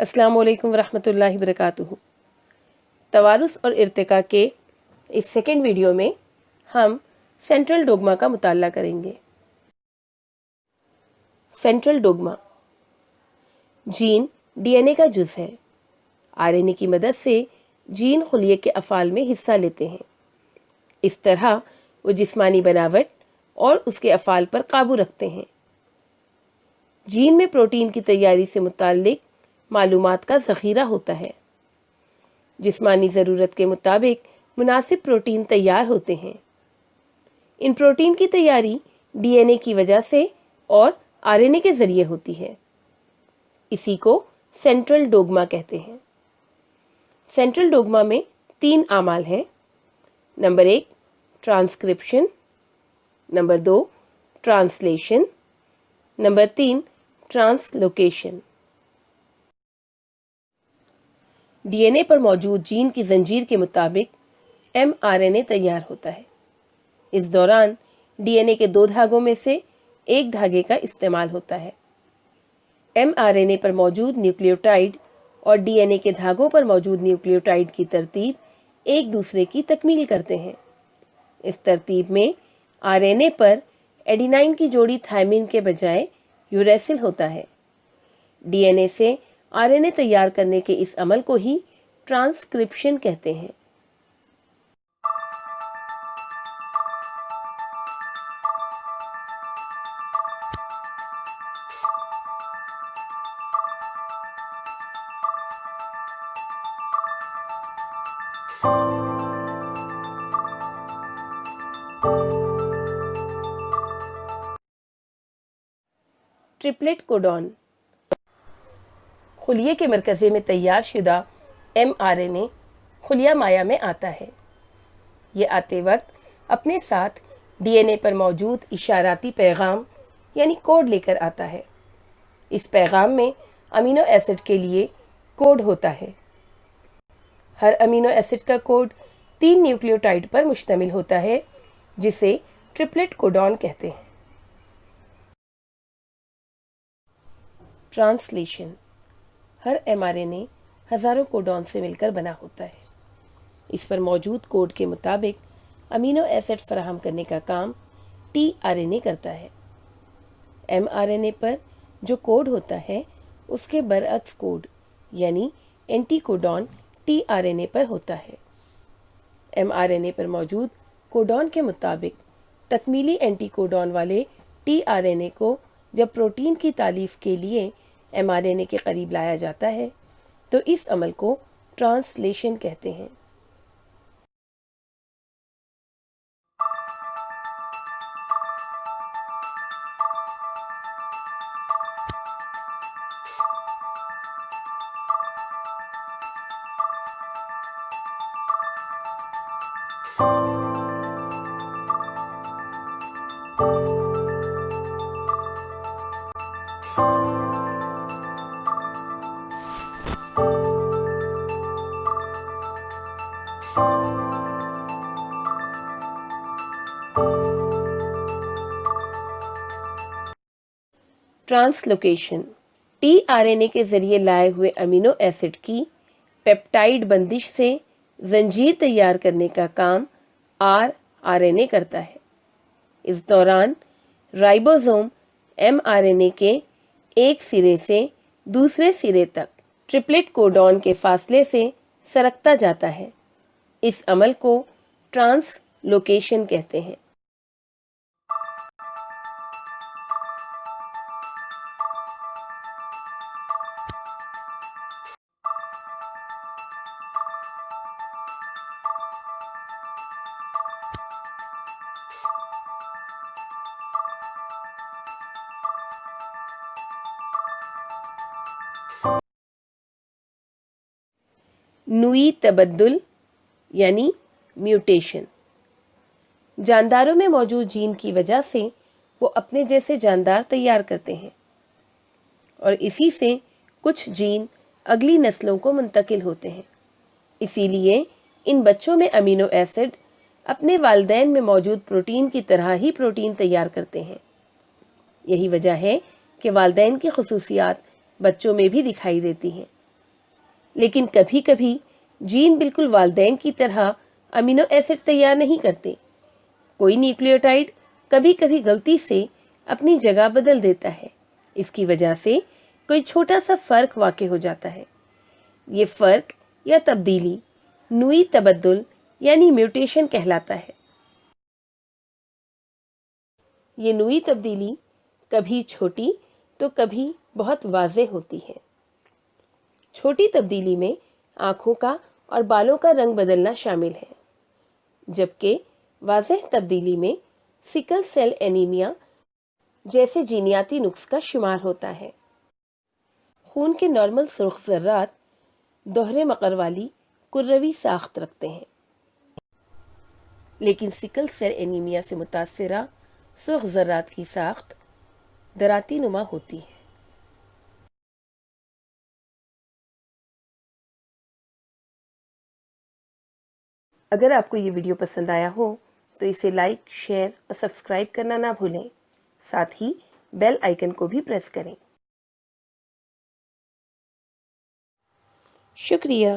السلام علیکم ورحمۃ اللہ وبرکاتہ۔ توارث اور ارتقاء کے اس سیکنڈ ویڈیو میں ہم سینٹرل ڈوگما کا مطالعہ کریں گے۔ سینٹرل ڈوگما جین ڈی این اے کا جز ہے۔ آر این اے کی مدد سے جین خلیے کے افعال میں حصہ لیتے ہیں۔ اس طرح وہ جسمانی بناوٹ اور اس کے افعال پر قابو رکھتے ہیں۔ جین میں پروٹین کی تیاری سے متعلق معلومات کا ذخیرہ ہوتا ہے۔ جسمانی ضرورت کے مطابق مناسب پروٹین تیار ہوتے ہیں۔ ان پروٹین کی تیاری ڈی این اے کی وجہ سے اور آر این اے کے ذریعے ہوتی ہے۔ اسی کو سینٹرل ڈوگما کہتے ہیں۔ سینٹرل ڈوگما میں 3 اعمال ہیں۔ Number 1 transcription, number 2 translation, number 3 translocation. D N A پر موجود جین کی زنجیر کے مطابق ایم آر این اے تیار ہوتا ہے۔ اس دوران ڈی این اے کے 2 دھاگوں میں سے ایک دھاگے کا استعمال ہوتا ہے۔ ایم آر این اے پر موجود نیوکلیوٹائڈ اور ڈی این اے کے دھاگوں پر موجود نیوکلیوٹائڈ کی ترتیب ایک دوسرے کی تکمیل کرتے ہیں۔ اس ترتیب میں آر این اے پر ایڈینائن کی جوڑی تھائمین کے بجائے یوریسل ہوتا ہے۔ ڈی این اے سے آر این اے تیار کرنے کے اس عمل کو ہی ٹرانسکرپشن کہتے ہیں۔ ٹرپلٹ کوڈون خلیے کے مرکزے میں تیار شدہ ایم آر این اے خلیہ مایا میں آتا ہے۔ یہ آتے وقت اپنے ساتھ ڈی این اے پر موجود اشاراتی پیغام یعنی کوڈ لے کر آتا ہے۔ اس پیغام میں امینو ایسڈ کے لیے کوڈ ہوتا ہے۔ ہر امینو ایسڈ کا کوڈ 3 نیوکلیوٹائڈ پر مشتمل ہوتا ہے، جسے ٹرپلٹ کوڈون کہتے ہیں۔ ٹرانسلیشن ہر ایم آر این اے ہزاروں کوڈون سے مل کر بنا ہوتا ہے۔ اس پر موجود کوڈ کے مطابق امینو ایسڈ فراہم کرنے کا کام ٹی آر این اے کرتا ہے۔ ایم آر این اے پر جو کوڈ ہوتا ہے اس کے برعکس کوڈ یعنی anti کوڈون T R N A پر ہوتا ہے۔ ایم آر این اے پر موجود کوڈون کے مطابق تکمیلی اینٹی کوڈون والے ٹی آر این اے کو جب پروٹین کی تالیف کے لیے ایم آر این اے کے قریب لایا جاتا ہے تو اس عمل کو ٹرانسلیشن کہتے ہیں۔ ٹرانسلوکیشن ٹی آر این اے کے ذریعے لائے ہوئے امینو ایسڈ کی پیپٹائڈ بندش سے زنجیر تیار کرنے کا کام آر این اے کرتا ہے۔ اس دوران رائبوزوم ایم آر این اے کے ایک سرے سے دوسرے سرے تک ٹرپلٹ کوڈون کے فاصلے سے سرکتا جاتا ہے۔ اس عمل کو ٹرانسلوکیشن کہتے ہیں۔ نوعی تبدل یعنی میوٹیشن جانداروں میں موجود جین کی وجہ سے وہ اپنے جیسے جاندار تیار کرتے ہیں اور اسی سے کچھ جین اگلی نسلوں کو منتقل ہوتے ہیں۔ اسی لیے ان بچوں میں امینو ایسڈ اپنے والدین میں موجود پروٹین کی طرح ہی پروٹین تیار کرتے ہیں۔ یہی وجہ ہے کہ والدین کی خصوصیات بچوں میں بھی دکھائی دیتی ہیں، لیکن کبھی کبھی جین بالکل والدین کی طرح امینو ایسڈ تیار نہیں کرتے۔ کوئی نیوکلیوٹائڈ کبھی کبھی غلطی سے اپنی جگہ بدل دیتا ہے، اس کی وجہ سے کوئی چھوٹا سا فرق واقع ہو جاتا ہے۔ یہ فرق یا تبدیلی نوعی تبدل یعنی میوٹیشن کہلاتا ہے۔ یہ نوعی تبدیلی کبھی چھوٹی تو کبھی بہت واضح ہوتی ہے۔ چھوٹی تبدیلی میں آنکھوں کا اور بالوں کا رنگ بدلنا شامل ہے، جبکہ واضح تبدیلی میں سکل سیل اینیمیا جیسے جینیاتی نقص کا شمار ہوتا ہے۔ خون کے نارمل سرخ ذرات دوہرے مقر والی کروی ساخت رکھتے ہیں، لیکن سکل سیل اینیمیا سے متاثرہ سرخ ذرات کی ساخت دراتی نما ہوتی ہے۔ اگر آپ کو یہ ویڈیو پسند آیا ہو تو اسے لائک، شیئر اور سبسکرائب کرنا نہ بھولیں، ساتھ ہی بیل آئیکن کو بھی پریس کریں۔ شکریہ۔